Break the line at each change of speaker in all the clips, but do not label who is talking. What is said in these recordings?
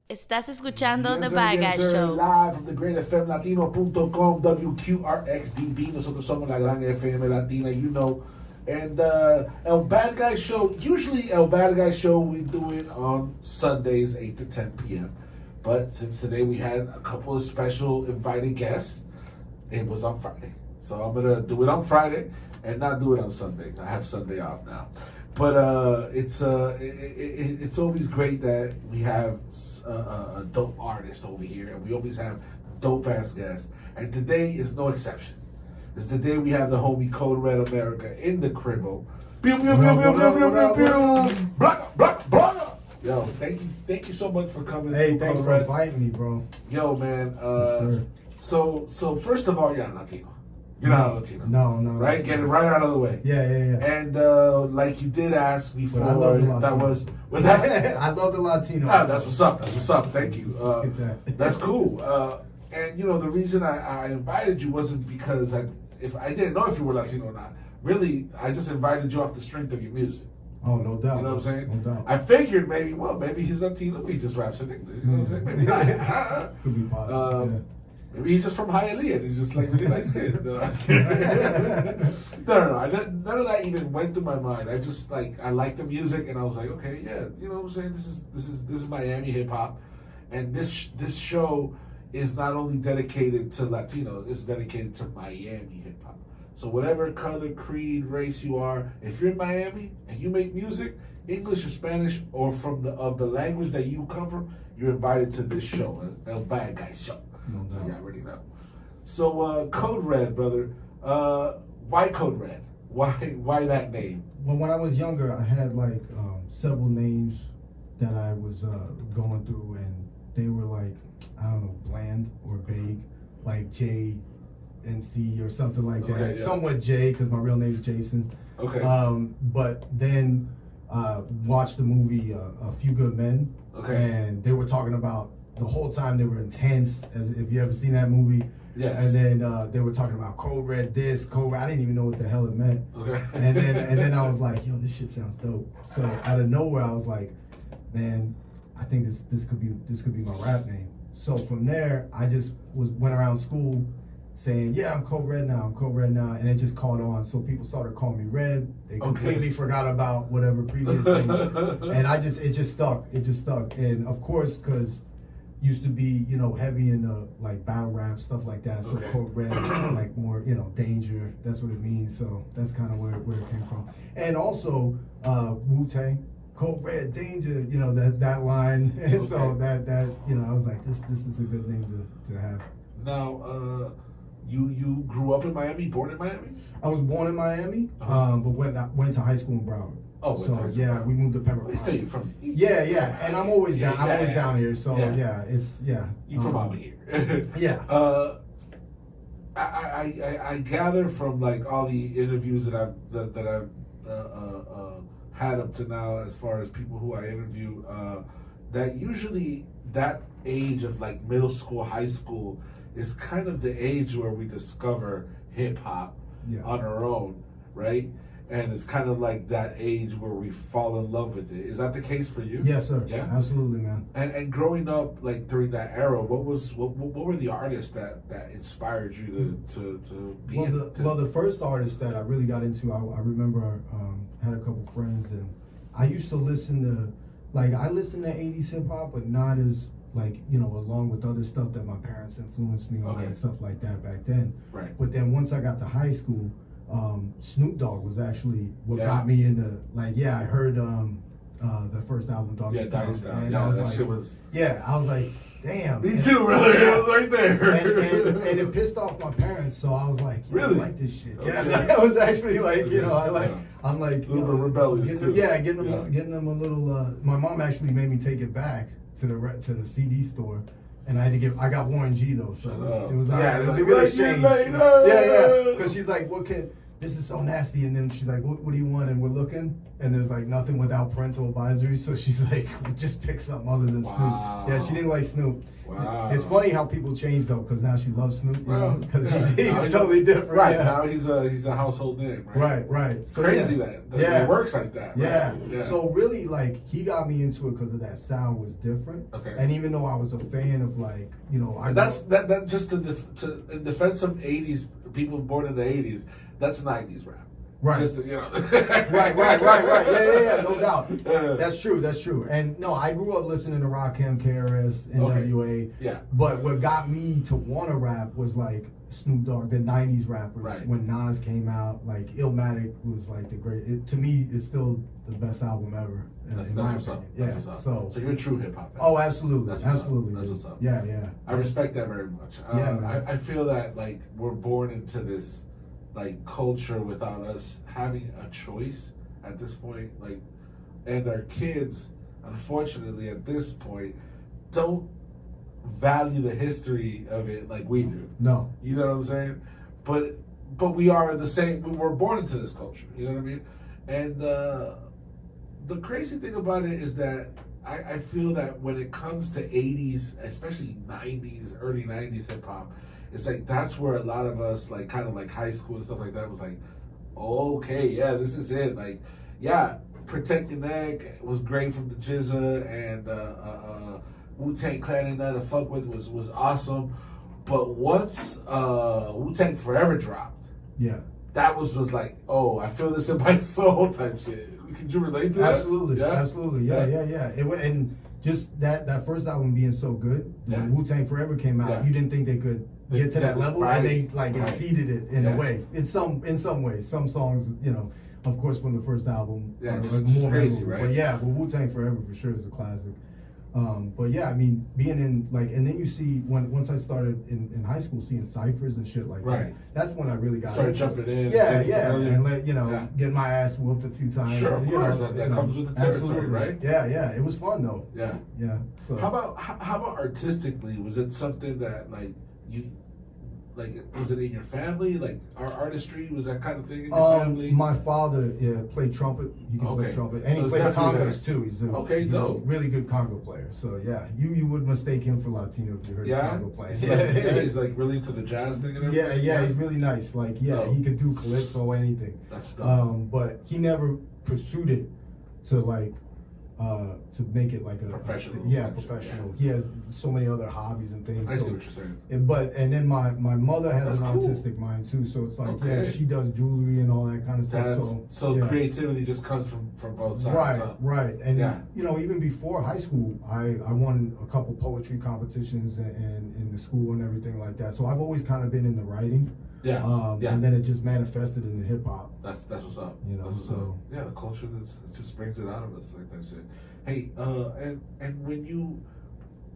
Estás escuchando The
Yes, sir,
Bad
yes,
Guy
sir.
Show.
Live from the great FMLatino.com, WQRXDB. Nosotros somos la gran FM Latina, you know. And El Bad Guy Show, usually El Bad Guy Show, we do it on Sundays, 8 to 10 p.m. But since today we had a couple of special invited guests, it was on Friday. So I'm going to do it on Friday and not do it on Sunday. I have Sunday off now. But it's always great that we have a dope artist over here, and we always have dope ass guests. And today is no exception. It's the day we have the homie Code Red America in the cribbo. Pew, pew, pew, pew, pew, pew, pew, pew. Blocka, blocka, blocka. Yo, thank you so much for coming.
Hey, thanks for inviting me, bro.
Yo, man.
Sure.
So first of all, you're not Latino. You're not Latino.
No.
Right? Get it right out of the way.
Yeah.
And like you did ask before,
I love the
that
Latino.
was that?
I love the Latino.
Ah, that's what's up. That's what's up. Thank you.
Let's get that.
That's cool. And you know the reason I invited you wasn't because I didn't know if you were Latino or not. Really, I just invited you off the strength of your music.
Oh, no doubt.
You know what I'm saying?
No doubt.
I figured maybe he's Latino. He just raps in English. You know what I'm saying? Maybe not.
Could be possible. Yeah.
Maybe he's just from Hialeah and he's just like really nice kid. No. None of that even went through my mind. I just I like the music and I was like, okay, yeah, you know what I'm saying? This is Miami hip hop, and this show is not only dedicated to Latino, it's dedicated to Miami hip hop. So whatever color, creed, race you are, if you're in Miami and you make music, English or Spanish or from the language that you come from, you're invited to this show, El Bad Guy Show. So you already know. So Code Red, brother. Why Code Red? Why that name?
Well, when I was younger, I had several names that I was going through, and they were I don't know, bland or vague, like J and C or something like that.
Okay, yeah.
Somewhat J, because my real name is Jason.
Okay.
But then watched the movie A Few Good Men.
Okay.
And they were talking about the whole time they were intense. As if you ever seen that movie.
Yes.
And then they were talking about Code Red this, Code Red. I didn't even know what the hell it meant.
Okay.
And then I was like, yo, this shit sounds dope. So out of nowhere, I was like, man, I think this could be my rap name. So from there, I just went around school saying, yeah, I'm Code Red now, and it just caught on. So people started calling me Red. They completely forgot about whatever previous thing. And it just stuck. And of course, because used to be, heavy in battle rap, stuff like that. So Code Red, more, danger. That's what it means. So that's kind of where it came from. And also, Wu-Tang. Code Red, danger, that line. Okay. So that I was like, this is a good name to have.
Now, you grew up in Miami, born in Miami?
I was born in Miami, but went to high school in Broward.
Oh,
so yeah, we moved to Pembroke.
You from?
Yeah, and I'm always down. I'm always down here. So
You from out here?
Yeah.
I gather from all the interviews that I've had up to now, as far as people who I interview, that usually that age of middle school, high school is kind of the age where we discover hip hop on our own, right? And it's kind of like that age where we fall in love with it. Is that the case for you?
Yes, sir.
Yeah,
absolutely, man.
And growing up during that era, what were the artists that inspired you to be?
Well, the first artist that I really got into, I remember had a couple friends, and I used to listen to I listened to 80s hip hop, but not as along with other stuff that my parents influenced me on and stuff like that back then.
Right.
But then once I got to high school, Snoop Dogg was actually what got me into I heard the first album, Doggy Style. And I was I was like, damn.
Me too, brother. It was right there.
And it pissed off my parents, so I was like,
really?
I like this shit.
Okay.
Yeah, I was actually I'm like
a little bit rebellious too.
Yeah, getting them a little. My mom actually made me take it back to the CD store, and I got Warren G though, so it was a good exchange. Yeah, because she's like, this is so nasty. And then she's like, what do you want? And we're looking, and there's like nothing without parental advisory. So she's like, just pick something other than
Wow.
Snoop. Yeah, she didn't like Snoop.
Wow.
It's funny how people change though, because now she loves Snoop, because
yeah.
he's totally different.
Right,
yeah.
now he's a household name, right?
Right. So,
Crazy
yeah.
that it works like that.
Yeah.
Right? Yeah.
So really, like, he got me into it because of that sound was different.
Okay.
And even though I was a fan of, like, you know,
that just in defense of '80s people born in the '80s, that's '90s rap.
Right.
Just, you know.
right. Yeah, no doubt. That's true. And no, I grew up listening to Rakim, KRS, NWA.
Yeah.
But what got me to want to rap was like Snoop Dogg, the '90s rappers.
Right.
When Nas came out, like Illmatic was like the great. To me, it's still the best album ever.
That's
in my
what's
opinion.
up.
Yeah.
That's what's up. So you're a true hip hop fan.
Oh, absolutely.
That's what's
Absolutely.
up. That's what's up.
Yeah.
I respect that very much.
Yeah, man.
I feel that like we're born into this like culture without us having a choice at this point, like, and our kids, unfortunately, at this point, don't value the history of it like we do.
No.
You know what I'm saying? But we are the same. We were born into this culture. You know what I mean? And the crazy thing about it is that I feel that when it comes to '80s, especially '90s, early '90s hip hop, it's like that's where a lot of us, like, kind of like high school and stuff like that, was like, okay, yeah, this is it. Like, yeah, Protect Your Neck was great from the Jizza, and Wu-Tang Clan and that to fuck with was awesome. But once Wu-Tang Forever dropped,
Yeah.
that was like, oh, I feel this in my soul type shit. Could you relate to that?
Absolutely. Yeah. And just that first album being so good, when Wu-Tang Forever came out, you didn't think they could get to that level, and they exceeded it in a way. In some ways, some songs, you know, of course, from the first album, are
just
more
crazy,
memorable.
right?
But yeah, Wu-Tang Forever for sure is a classic. But yeah, I mean, being in like, and then you see once I started in high school seeing ciphers and shit like that. That's when I really got
started jumping in.
Yeah, and get my ass whooped a few times.
Sure, of course,
know,
that comes with the territory,
absolutely.
right?
Yeah, it was fun though.
Yeah.
So
how about artistically? Was it something that like you? Like, was it in your family? Like, our artistry, was that kind of thing in your family?
My father played trumpet. He can play trumpet, and he plays congas too. He's a really good conga player. So yeah, you would mistake him for Latino if you heard his conga playing.
Yeah, he's like really into the jazz thing and everything.
Yeah, he's really nice. Like, he could do calypso, anything.
That's dope.
But he never pursued it to like to make it like a
professional.
Professional. He has so many other hobbies and things.
I see what you're saying.
And then my mother has an artistic mind too, so it's like she does jewelry and all that kind of stuff.
So creativity just comes from both sides.
Right. And you know, even before high school, I won a couple poetry competitions and in the school and everything like that. So I've always kind of been in the writing. And then it just manifested in the hip hop.
That's what's up.
You know,
the culture it just brings it out of us like that shit. Hey, and when you,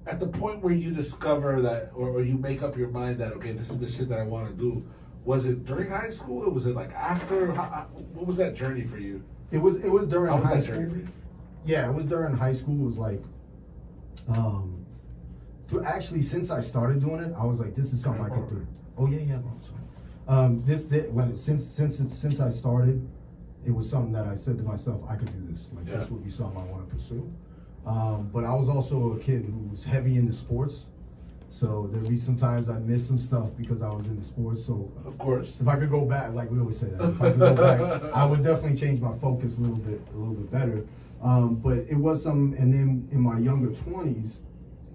at the point where you discover that, or you make up your mind that, okay, this is the shit that I want to do, was it during high school or was it like after? What was that journey for you?
It was during high school.
Journey for you?
Yeah, it was during high school. It was like, actually, since I started doing it, I was like, this is something I could do. Oh yeah, bro. Since I started, it was something that I said to myself, I could do this. Like, this would be something I want to pursue. But I was also a kid who was heavy into sports. So there'd be some times I missed some stuff because I was into sports. So
of course,
if I could go back, like we always say that, if I could go back, I would definitely change my focus a little bit better. But it was some, and then in my younger 20s,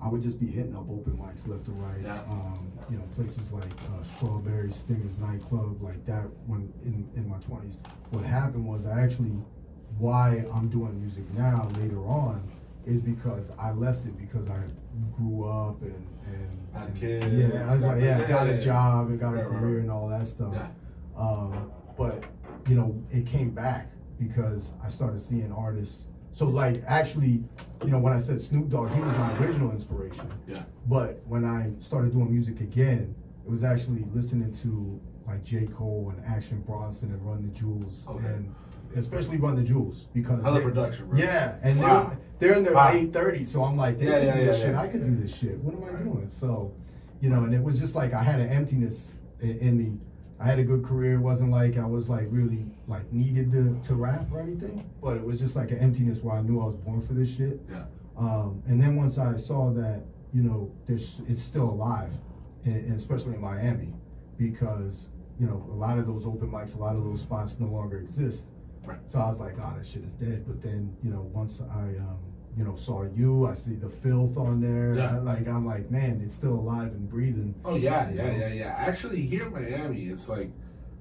I would just be hitting up open mics left and right. You know, places like Strawberry, Stinger's nightclub, like that. When in my 20s, what happened was why I'm doing music now later on is because I left it because I grew up and
had kids.
Got a job and got a career and all that stuff. But you know, it came back because I started seeing artists. So like, actually, you know, when I said Snoop Dogg, he was my original inspiration. But when I started doing music again, it was actually listening to like J. Cole and Action Bronson and Run the Jewels, and especially Run the Jewels because
I love production, bro.
Yeah, and they're in their late 30s, so I'm like, they can do this shit. I could do this shit. What am I doing? So, you know, and it was just like I had an emptiness in me I had a good career. It wasn't like I was like really like needed to rap or anything, but it was just like an emptiness where I knew I was born for this shit.
Yeah.
And then once I saw that, you know, it's still alive, and especially in Miami, because, you know, a lot of those open mics, a lot of those spots no longer exist.
Right.
So I was like, oh, that shit is dead. But then, you know, once I, you know, saw you, I see the filth on there.
Yeah.
I'm like, man, it's still alive and breathing.
Oh yeah. Actually, here in Miami, it's like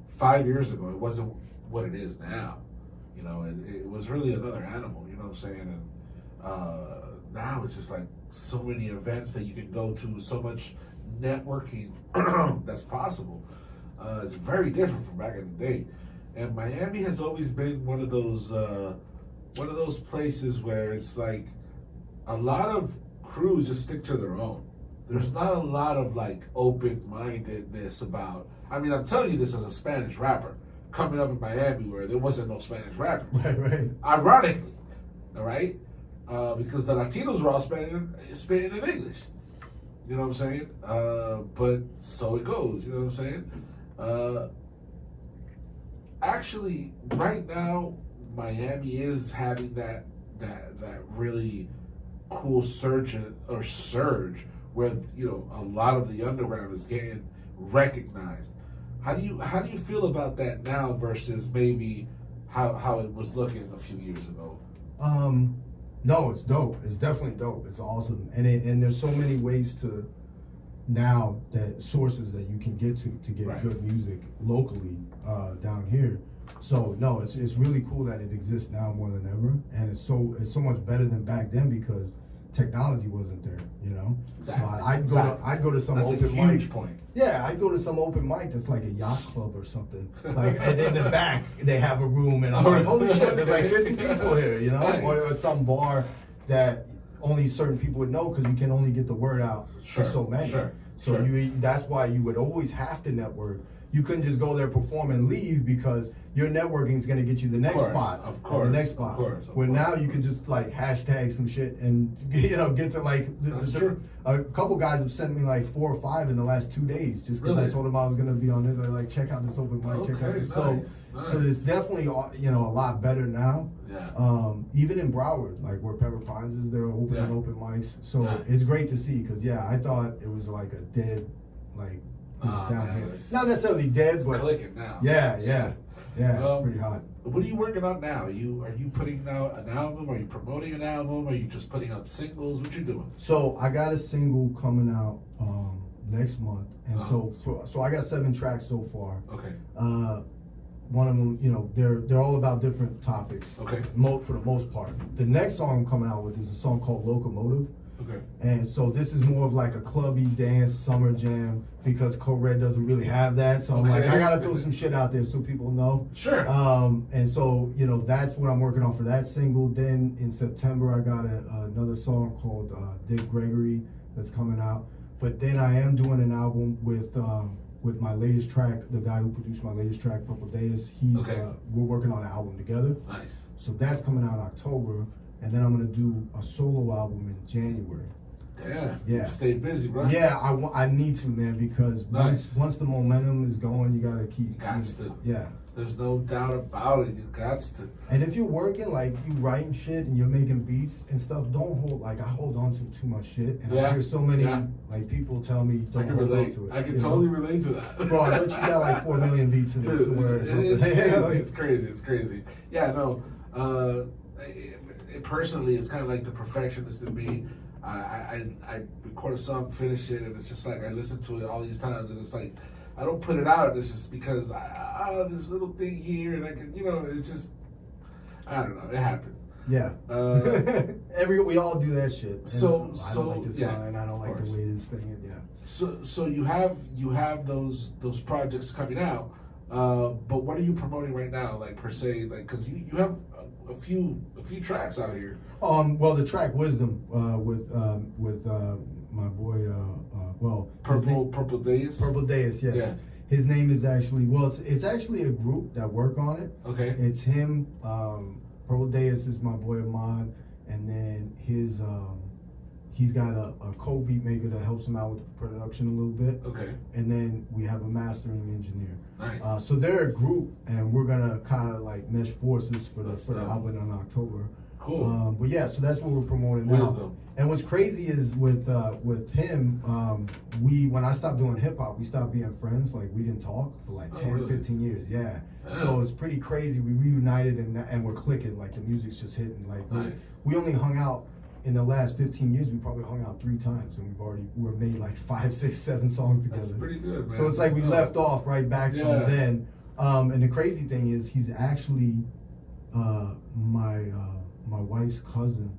5 years ago, it wasn't what it is now. You know, it was really another animal. You know what I'm saying? And now it's just like so many events that you can go to, so much networking that's possible. It's very different from back in the day. And Miami has always been one of those places where it's like a lot of crews just stick to their own. There's not a lot of like open-mindedness about. I mean, I'm telling you this as a Spanish rapper coming up in Miami where there wasn't no Spanish rapper.
Right.
Ironically, all right, because the Latinos were all spitting in English. You know what I'm saying? But so it goes. You know what I'm saying? Actually, right now, Miami is having that really cool surge where, you know, a lot of the underground is getting recognized. How do you feel about that now versus maybe how it was looking a few years ago?
No, it's dope. It's definitely dope. It's awesome, and there's so many ways to now that sources that you can get to get
Right.
good music locally down here. So no, it's really cool that it exists now more than ever, and it's so much better than back then because technology wasn't there, you know.
Exactly.
So I'd go to some
That's
open
a huge
mic.
point.
Yeah, I'd go to some open mic that's like a yacht club or something. Like, and in the back they have a room, and I'm like, holy shit, there's like 50 people here, you know.
Nice.
Or some bar that only certain people would know because you can only get the word out
Sure,
to so many.
sure,
So
sure.
that's why you would always have to network. You couldn't just go there, perform, and leave because your networking is going to get you the next spot.
Of course.
The next spot.
Of course.
Where now you can just like hashtag some shit and, you know, get to like.
That's true.
A couple guys have sent me like 4 or 5 in the last 2 days just because
Really?
I told them I was going to be on it. They're like, check out this open mic. Check out
Okay,
this.
nice.
So it's definitely, you know, a lot better now.
Yeah.
Even in Broward, like where Pepper Pines is, they're opening
Yeah.
open mics. So
Yeah.
it's great to see because I thought it was like a dead, like down
man,
here.
it's-
Not necessarily dead,
It's
but
clicking now.
yeah,
Shit.
it's pretty hot.
What are you working on now? Are you putting out an album? Are you promoting an album? Are you just putting out singles? What you doing?
So I got a single coming out next month, and
Uh-huh.
so I got 7 tracks so far.
Okay.
One of them, you know, they're all about different topics.
Okay.
For the most part. The next song I'm coming out with is a song called Locomotive.
Okay.
And so this is more of like a clubby dance summer jam because Code Red doesn't really have that. So I'm like,
Okay.
I gotta throw some shit out there so people know.
Sure.
And so, you know, that's what I'm working on for that single. Then in September, I got another song called Dick Gregory that's coming out. But then I am doing an album with my latest track, the guy who produced my latest track, Purple Deus.
Okay.
We're working on an album together.
Nice.
So that's coming out in October. And then I'm gonna do a solo album in January.
Damn.
Yeah.
Stay busy, bro.
Yeah, I need to, man, because
Nice.
once the momentum is going, you gotta keep.
You gots to.
Yeah.
There's no doubt about it. You gots to.
And if you're working, like you writing shit and you're making beats and stuff, don't hold I hold on to too much shit. And
Yeah.
I hear so many
Yeah.
like people tell me
I
don't
can
hold on
relate.
to it.
I can
you know?
totally relate to that.
Bro, I bet you got like 4 million beats in there
Dude,
somewhere or
it's
something.
crazy. It's crazy. It's crazy. Yeah, no. Personally, it's kind of like the perfectionist in me. I record a song, finish it, and it's just like I listen to it all these times, and it's like I don't put it out. It's just because this little thing here, and I can, you know, it's just I don't know. It happens.
Yeah. We all do that shit. And
So-
I don't like this
yeah,
line. I don't like
course.
the way this thing is. Yeah.
So you have those projects coming out, but what are you promoting right now? Like per se, like because you have a few tracks out here.
Well, the track Wisdom with my boy his name-
Purple Days.
Purple Deus, yes.
Yeah.
His name is actually it's actually a group that work on it.
Okay.
It's him. Purple Deus is my boy Ahmad, and then he's got a co-beat maker that helps him out with the production a little bit.
Okay.
And then we have a mastering engineer.
Nice.
So they're a group, and we're gonna kind of like mesh forces for the
dope.
album in October.
Cool.
But yeah, so that's what we're promoting now.
Wisdom.
And what's crazy is with him, when I stopped doing hip hop, we stopped being friends. Like we didn't talk for like 10,
really?
15 years. Yeah.
Damn.
So it's pretty crazy. We reunited and we're clicking. Like the music's just hitting. Like
Nice.
we only hung out in the last 15 years. We probably hung out 3 times, and we're made like 5, 6, 7 songs together.
That's pretty good, man.
So it's like we left off right back
Yeah.
from then. And the crazy thing is, he's actually my wife's cousin,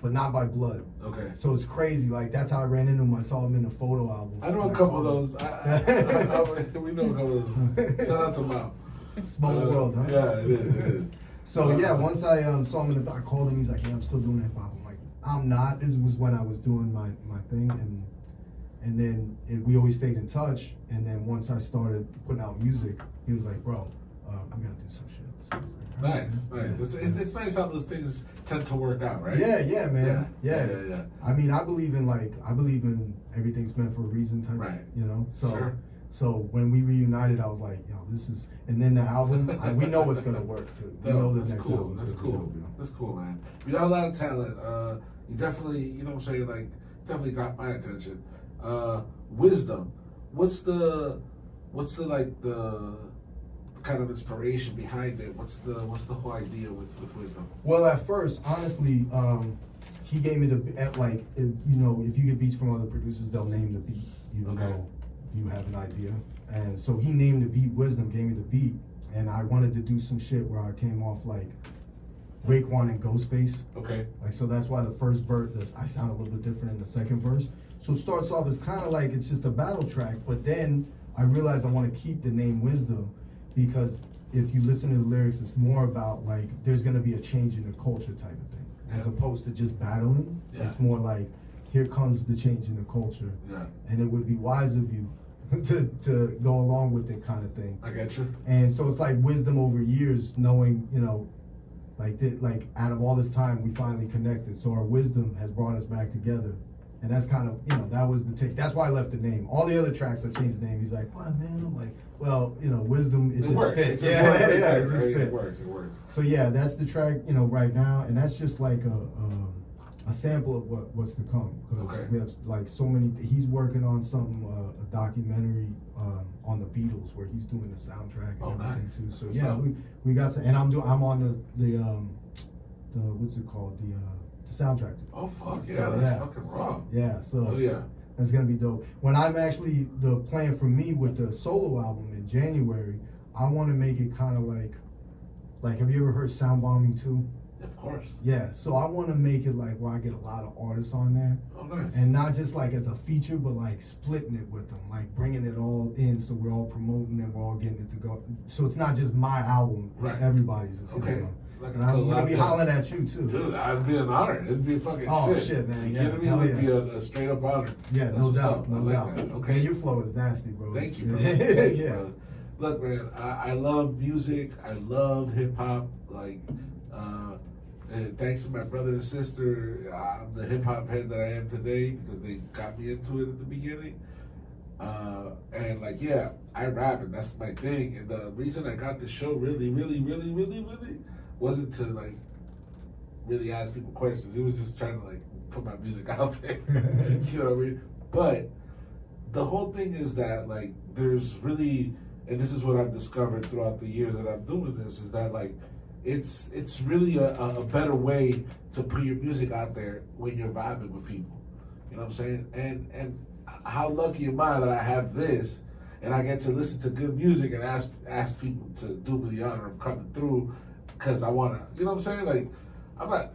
but not by blood.
Okay.
So it's crazy. Like that's how I ran into him. I saw him in a photo album.
I know a couple of those. We know a couple of those. Shout out to Mom.
Small world, huh?
Yeah, it is. It is.
So yeah, once I saw him I called him. He's like, "Yeah, I'm still doing hip hop." I'm like, "I'm not." This was when I was doing my thing, and then we always stayed in touch. And then once I started putting out music, he was like, "Bro, we gotta do some shit." So I was like,
Nice, nice. It's nice how those things tend to work out, right?
Yeah, man. Yeah.
Yeah.
I mean, I believe in everything's meant for a reason type.
Right.
You know. So.
Sure.
So when we reunited, I was like, "Yo, this is," and then the album, we know it's gonna work too. We know the
That's
next
cool.
album's
That's
gonna be
cool.
dope, you know?
That's cool, man. You got a lot of talent. You definitely, you know what I'm saying, like, definitely got my attention. Wisdom. What's the like the kind of inspiration behind it? What's the whole idea with Wisdom?
Well, at first, honestly, he gave me if you get beats from other producers, they'll name the beat, even
Okay.
though you have an idea. And so he named the beat Wisdom, gave me the beat, and I wanted to do some shit where I came off like Raekwon and Ghostface.
Okay.
Like, so that's why the first verse, I sound a little bit different in the second verse. So it starts off as kind of like it's just a battle track, but then I realized I want to keep the name Wisdom because if you listen to the lyrics, it's more about like there's going to be a change in the culture type of thing, as
Yeah.
opposed to just battling.
Yeah.
It's more like, here comes the change in the culture,
Yeah.
and it would be wise of you to go along with it kind of thing.
I get you.
And so it's like wisdom over years, knowing, like out of all this time, we finally connected. So our wisdom has brought us back together. And that's kind of, that was the take. That's why I left the name. All the other tracks, I changed the name. He's like, "What, man?" I'm like, "Well, wisdom, it just
works.
fits."
It
Yeah,
works,
it
right?
just
It
fits.
works. It works.
So yeah, that's the track, right now. And that's just like a sample of what's to come. Because
Okay.
we have like so many, he's working on something, a documentary on the Beatles where he's doing the soundtrack and
Oh,
everything
nice.
too. So
What's
yeah,
up?
we got some, and I'm on the what's it called? The soundtrack.
Oh fuck yeah,
So,
that's fucking raw.
Yeah, so
Oh yeah.
that's gonna be dope. When I'm actually, the plan for me with the solo album in January, I want to make it kind of like have you ever heard Sound Bombing 2?
Of course.
Yeah, so I want to make it like where I get a lot of artists on there,
Oh nice.
and not just like as a feature, but like splitting it with them, like bringing it all in, so we're all promoting and we're all getting it to go. So it's not just my album; it's
Right.
everybody's. It's
Okay.
on.
Like
And I'm gonna be
collab,
hollering at you too.
Dude, I'd be an honor. It'd be fucking
Oh,
shit.
shit, man.
You
Yeah,
kidding me?
hell
It'd be
yeah.
a straight up honor.
Yeah,
That's
no
what's
doubt,
up.
no
I like
doubt.
that. Okay.
Man, your flow is nasty, bro.
Thank you, bro.
yeah.
Thank you, brother. Look, man, I love music. I love hip hop. Like, and thanks to my brother and sister, I'm the hip hop head that I am today because they got me into it at the beginning. And like, yeah, I rap and that's my thing. And the reason I got the show really wasn't to like really ask people questions. It was just trying to like put my music out there. You know what I mean? But the whole thing is that like there's really, and this is what I've discovered throughout the years that I'm doing this, is that like it's really a better way to put your music out there when you're vibing with people. You know what I'm saying? And how lucky am I that I have this and I get to listen to good music and ask people to do me the honor of coming through because I wanna, you know what I'm saying? Like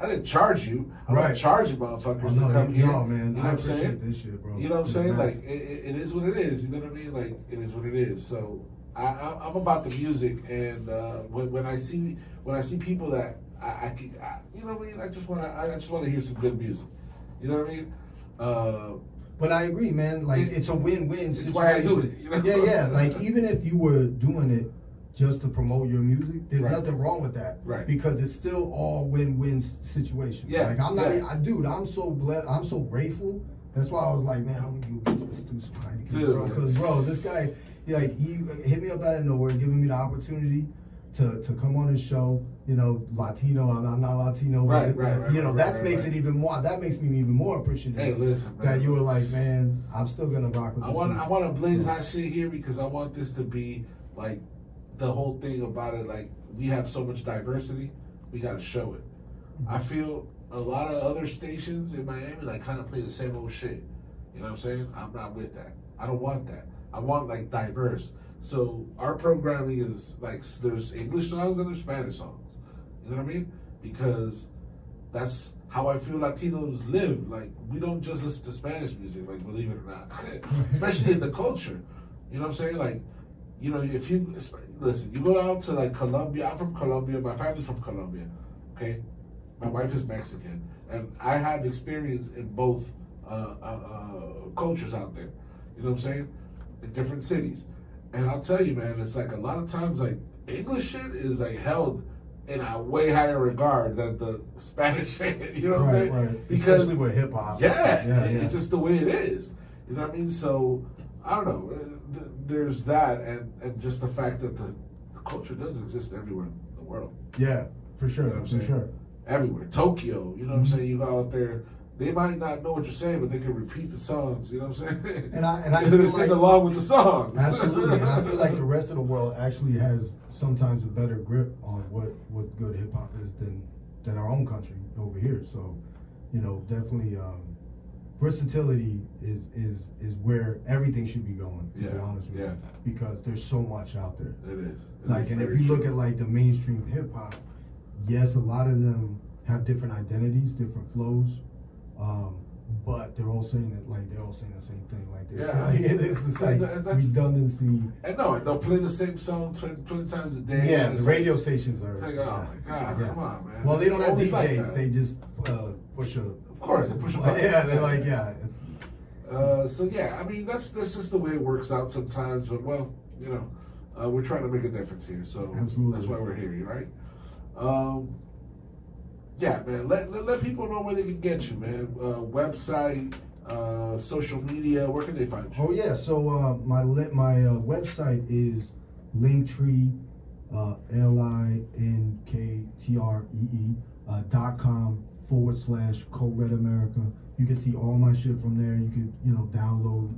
I didn't charge you. I'm not charging motherfuckers to come here.
No, man.
You know
I
what I'm saying?
appreciate this shit, bro.
You know what I'm saying? Like it is what it is. You know what I mean? Like it is what it is. So I'm about the music, and when I see people that I you know what I mean? I just want to hear some good music. You know what I mean?
But I agree, man. Like it's a win-win.
It's why I do it. You know?
Yeah. Like even if you were doing it just to promote your music, there's
Right.
nothing wrong with that.
Right.
Because it's still all win-win situation.
Yeah,
Like I'm not,
yeah.
dude. I'm so blessed. I'm so grateful. That's why I was like, man, I'm gonna do this dude some Heineken,
Dude,
bro. Because bro, this guy, he hit me up out of nowhere, giving me the opportunity to come on his show. You know, Latino. I'm not Latino.
Right,
but,
right,
you know,
right,
that
right,
makes
right.
it even more. That makes me even more appreciative.
Hey, listen, man.
That you were like, man, I'm still gonna rock with
I
this.
want
dude.
to blaze hot shit here because I want this to be like the whole thing about it. Like we have so much diversity, we got to show it. I feel a lot of other stations in Miami like kind of play the same old shit. You know what I'm saying? I'm not with that. I don't want that. I want like diverse. So our programming is like there's English songs and there's Spanish songs. You know what I mean? Because that's how I feel Latinos live. Like we don't just listen to Spanish music, like believe it or not. Especially in the culture. You know what I'm saying? Like, you know, if you listen, you go out to like Colombia. I'm from Colombia. My family's from Colombia. Okay, my wife is Mexican, and I have experience in both cultures out there. You know what I'm saying? In different cities, and I'll tell you, man, it's like a lot of times like English shit is like held in a way higher regard than the Spanish shit. You know what I'm saying?
Right.
Because
Especially with hip hop.
yeah, it's just the way it is. You know what I mean? So I don't know. There's that, and just the fact that the culture does exist everywhere in the world.
Yeah, for sure,
You know what I'm
for
saying?
sure.
Everywhere. Tokyo, you know what I'm saying? You go out there, they might not know what you're saying, but they can repeat the songs. You know what I'm saying?
And I
they
feel
sing
like-
along with the songs.
Absolutely, and I feel like the rest of the world actually has sometimes a better grip on what good hip hop is than our own country over here. So, you know, definitely versatility is where everything should be going. To be
Yeah,
honest with
yeah.
you, because there's so much out there.
It is. It
Like,
is
and if
very
you look
true.
at like the mainstream hip hop, yes, a lot of them have different identities, different flows, but they're all saying it like they're all saying the same thing. Like,
Yeah.
like it's just like
That's-
redundancy.
And no, they'll play the same song 20 times a day.
Yeah,
and
the
it's
radio
like,
stations are.
It's like, oh my God,
Yeah.
come on, man.
Well, they
It's
don't have
always like
DJs.
that.
They just push a.
Of course, they push a button.
Yeah, they're like, yeah. It's,
So yeah, I mean that's just the way it works out sometimes. But well, you know, we're trying to make a difference here, so
Absolutely.
that's why we're here, right? Yeah, man. Let people know where they can get you, man. Website, social media. Where can they find you?
oh yeah, so my website is Linktree, linktr.com/Co-Red America. You can see all my shit from there. You can, you know, download,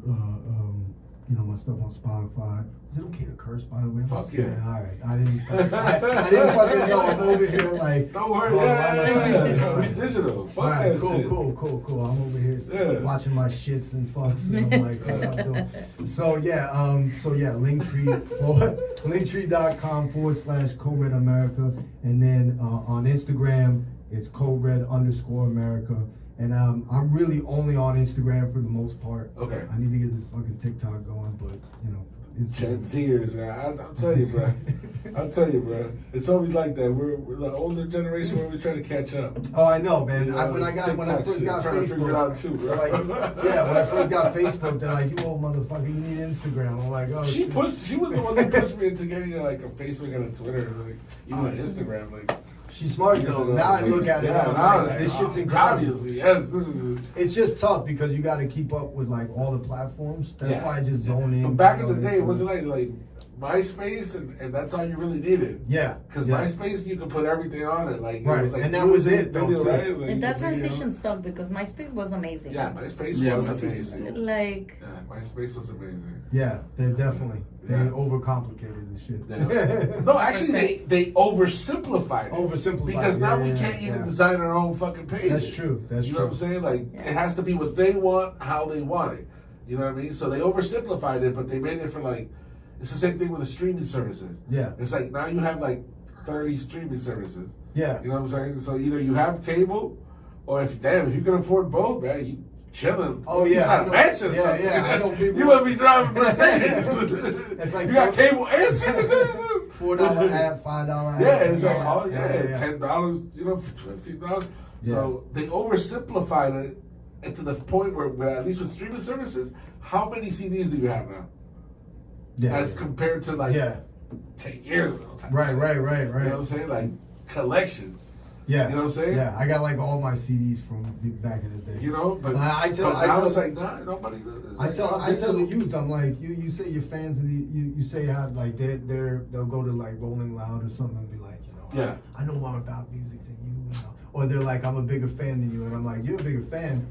my stuff on Spotify. Is it okay to curse, by the way?
Fuck yeah.
All right. I didn't fucking know. I'm over here like.
Don't worry,
oh, why am I saying that?
yeah.
All right.
Digital. Fuck
All right,
that shit.
cool. I'm over here
Yeah.
watching my shits and fucks, and I'm like, what I'm doing. So yeah, Linktree.com/Co-Red America, and then on Instagram it's Co-Red_America, and I'm really only on Instagram for the most part.
Okay.
I need to get this fucking TikTok going, but you know,
Gen
Instagram.
Zers, man. I'll tell you, bro. I'll tell you, bro. It's always like that. We're the older generation. We're always trying to catch up.
Oh, I know, man.
You know,
when I
it's
first
TikTok
got
shit. Trying to figure it
Facebook,
out too, bro.
like, yeah, when I first got Facebook, they're like, "You old motherfucker, you need Instagram." I'm like, "Oh."
She was the one that pushed me into getting like a Facebook and a Twitter, like even an Instagram. Like
She's smart
years
though.
ago.
Now I look at it,
Yeah,
I'm
now
like,
like,
this shit's incredible.
obviously, yes, this is.
It's just tough because you got to keep up with like all the platforms. That's
Yeah.
why I just zone in.
But back
you
in
know,
the day, it wasn't
Instagram.
like MySpace, and that's all you really needed.
Yeah,
Because
yeah.
MySpace, you could put everything on it. Like,
Right,
it was like
and that was
music,
it, though,
video,
too.
right? Like,
And
you
that
could video-
transition sucked because MySpace was amazing.
Yeah, MySpace
Yeah,
was
MySpace is
amazing.
cool.
Like,
Yeah, MySpace was amazing.
Yeah, they definitely they
Yeah.
overcomplicated the shit.
No, actually, they oversimplified it.
Oversimplified
Because
it,
now
yeah,
we
yeah,
can't even
yeah.
design our own fucking pages.
That's true, that's
you know
true.
what I'm saying? Like
Yeah.
it has to be what they want, how they want it. You know what I mean? So they oversimplified it, but they made it for like it's the same thing with the streaming services.
Yeah,
It's like now you have like 30 streaming services.
yeah.
You know what I'm saying? So either you have cable, or if you can afford both, man, you chilling.
Oh,
You
yeah,
got
I know.
mansions.
Yeah, yeah, I know people-
You must be driving Mercedes.
It's like
you got
four-
cable and streaming services.
$4 app, $5 app.
Yeah, it's like
$10.
$10, $15. So they oversimplified it, and to the point where at least with streaming services, how many CDs do you have now?
Yeah,
As compared to like
yeah.
10 years ago.
Right.
You know what I'm saying? Like collections.
Yeah.
You know what I'm saying?
Yeah, I got like all my CDs from back in the day.
You know, but
I tell
like, nah, nobody does.
I tell the youth, I'm like, you say you're fans of you say how like they'll go to like Rolling Loud or something and be like,
yeah,
I know more about music than you know. Or they're like, I'm a bigger fan than you, and I'm like, you're a bigger fan.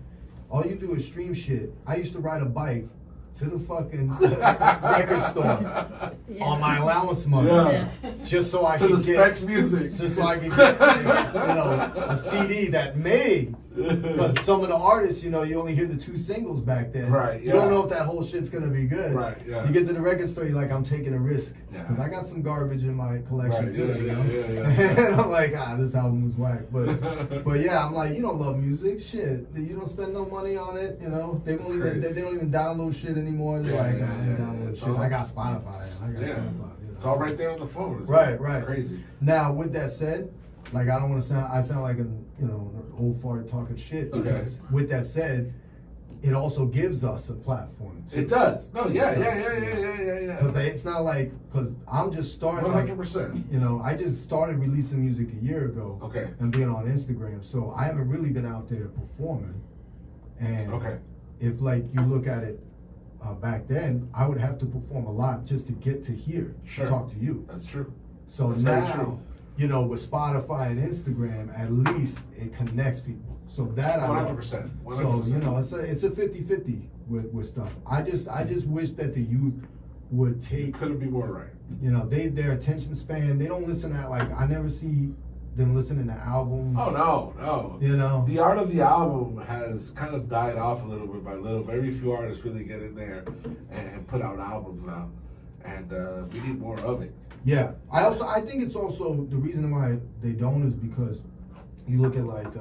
All you do is stream shit. I used to ride a bike to the fucking record store on my allowance money, just so I
to
could
the
get
Specs music,
just so I could get a CD that may. Because some of the artists, you only hear the 2 singles back then.
Right.
You don't know if that whole shit's gonna be good.
Right. Yeah.
You get to the record store, you're like, I'm taking a risk.
Yeah.
Because I got some garbage in my collection
Right,
too.
yeah.
And I'm like, this album was whack. But yeah, I'm like, you don't love music, shit. You don't spend no money on it. They don't even download shit anymore. They're I don't download shit. I got Spotify. I got Spotify.
It's all right there on the phone.
Right.
It's crazy.
Now, with that said, like I don't want to sound like an old fart talking shit. Because with that said, it also gives us a platform too.
It does. No, yeah.
Because it's not like I'm just starting.
100%.
I just started releasing music a year ago.
Okay.
And being on Instagram, so I haven't really been out there performing. And if like you look at it back then, I would have to perform a lot just to get to here to talk to you.
That's true.
So
That's
now,
very true.
With Spotify and Instagram, at least it connects people. So that
100%.
100%. So it's a 50-50 with stuff. I just wish that the youth would take.
Couldn't be more right.
Their attention span. They don't listen to I never see them listening to albums.
Oh no. The art of the album has kind of died off a little bit by little. Very few artists really get in there and put out albums now, and we need more of it.
Yeah, I think it's also the reason why they don't is because you look at like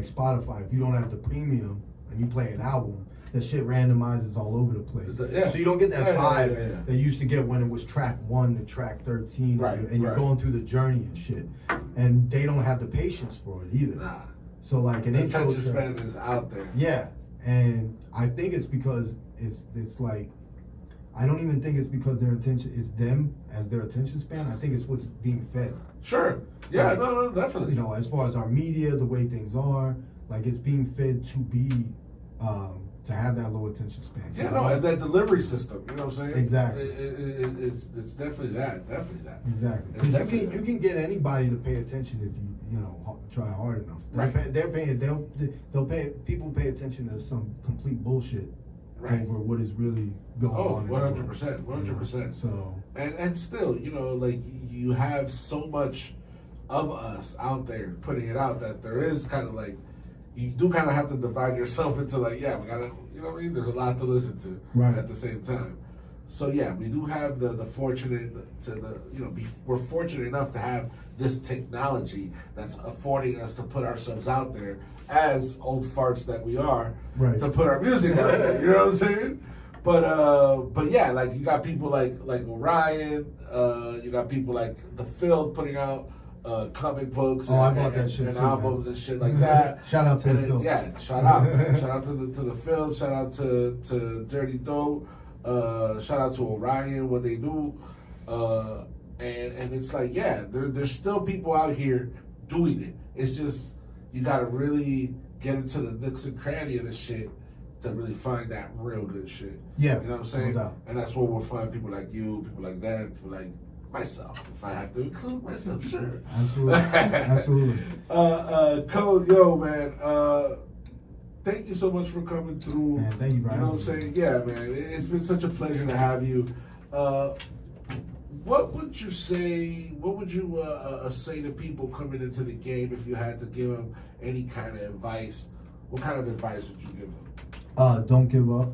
Spotify. If you don't have the premium and you play an album, that shit randomizes all over the place. So you don't get that vibe that you used to get when it was track 1 to track 13, and you're going through the journey and shit. And they don't have the patience for it either.
Nah.
So like an intro
attention span is out there.
Yeah, and I think it's because it's like. I don't even think it's because their attention is them as their attention span. I think it's what's being fed.
Sure. Yeah, no, definitely.
As far as our media, the way things are, like it's being fed to be, to have that low attention span.
And that delivery system, you know what I'm saying?
Exactly.
It's definitely that.
Exactly. Because you can get anybody to pay attention if you try hard enough. People pay attention to some complete bullshit. Over what is really going on.
100%. So and still, like you have so much of us out there putting it out that there is kind of like you do kind of have to divide yourself into like, we gotta, what I mean? There's a lot to listen to at the same time. So we do have the fortunate we're fortunate enough to have this technology that's affording us to put ourselves out there as old farts that we are, to put our music out there. You know what I'm saying? But yeah, like you got people like Orion, you got people like The Field putting out comic books and albums and shit like that.
Shout out to The Field.
Yeah, shout out to the Field. Shout out to Dirty Dope. Shout out to Orion, what they do. And it's like, there's still people out here doing it. It's just you gotta really get into the nooks and cranny of this shit to really find that real good shit.
Yeah.
You know what I'm saying?
No doubt.
And that's where we'll find people like you, people like that, people like myself, if I have to include myself, sure.
Absolutely.
Code, yo, man. Thank you so much for coming through.
Man, thank you, Brian.
You know what I'm saying? Yeah, man. It's been such a pleasure to have you. What would you say? What would you say to people coming into the game if you had to give them any kind of advice? What kind of advice would you give them?
Don't give up.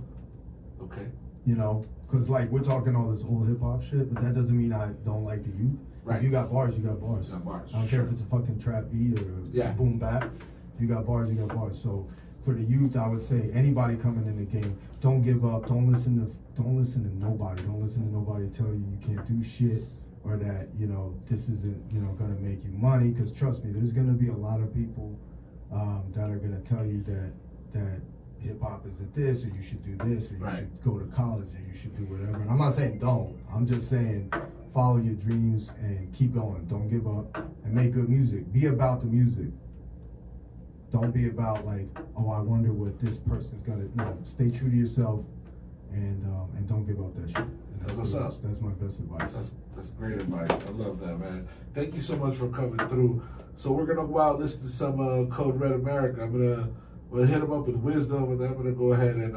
Okay.
Because like we're talking all this old hip hop shit, but that doesn't mean I don't like the youth.
Right.
If you got bars, you got bars.
You got bars.
I don't care if it's a fucking trap beat or boom bap. If you got bars, you got bars. So for the youth, I would say anybody coming in the game, don't give up. Don't listen to nobody. Don't listen to nobody tell you you can't do shit or that this isn't gonna make you money. Because trust me, there's gonna be a lot of people that are gonna tell you that hip hop isn't this, or you should do this, or you
Right.
should go to college, or you should do whatever. And I'm not saying don't. I'm just saying follow your dreams and keep going. Don't give up and make good music. Be about the music. Don't be about like, oh, I wonder what this person's gonna. No, stay true to yourself, and don't give up that shit. And
That's what's up.
That's my best advice.
That's great advice. I love that, man. Thank you so much for coming through. So we're gonna go out and listen to some Code Red America. We'll hit them up with Wisdom, and then I'm gonna go ahead and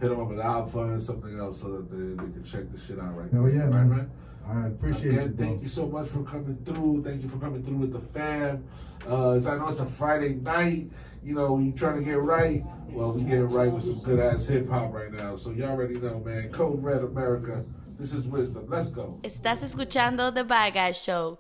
hit them up with Alpha and something else so that they can check the shit out right now.
Oh yeah,
right,
man. I appreciate
Again,
you, bro.
thank you so much for coming through. Thank you for coming through with the fam. As I know it's a Friday night, you know, you trying to get right. Well, we getting right with some good ass hip hop right now. So y'all already know, man. Code Red America. This is Wisdom. Let's go.
Estás escuchando The Bad Guy Show.